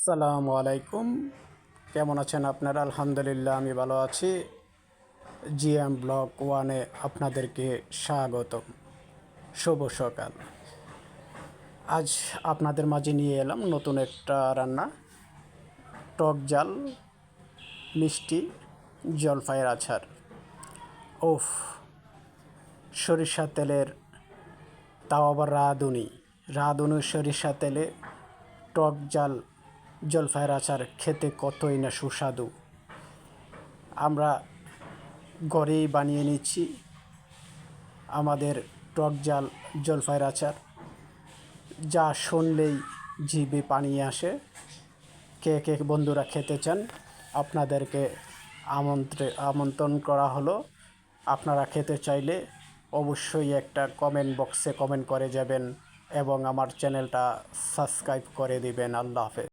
আসসালামু আলাইকুম। কেমন আছেন আপনারা? আলহামদুলিল্লাহ আমি ভালো আছি। জিএম ব্লক ওয়ানে আপনাদেরকে স্বাগতম। শুভ সকাল। আজ আপনাদের মাঝে নিয়ে এলাম নতুন একটা রান্না, টক ঝাল মিষ্টি জলপাইয়ের আচার। ওফ, সরিষা তেলের, তাও আবার রাঁধুনি সরিষা তেলে টক ঝাল জলপাইয়ের আচার খেতে কতই না সুস্বাদু। আমরা ঘরেই বানিয়ে নিচ্ছি আমাদের টক ঝাল জলপাইয়ের আচার, যা শুনলেই জিভে পানি আসে। কে কে বন্ধুরা খেতে চান আপনাদেরকে আমন্ত্রণ করা হলো। আপনারা খেতে চাইলে অবশ্যই একটা কমেন্ট বক্সে কমেন্ট করে যাবেন এবং আমার চ্যানেলটা সাবস্ক্রাইব করে দিবেন। আল্লাহ হাফেজ।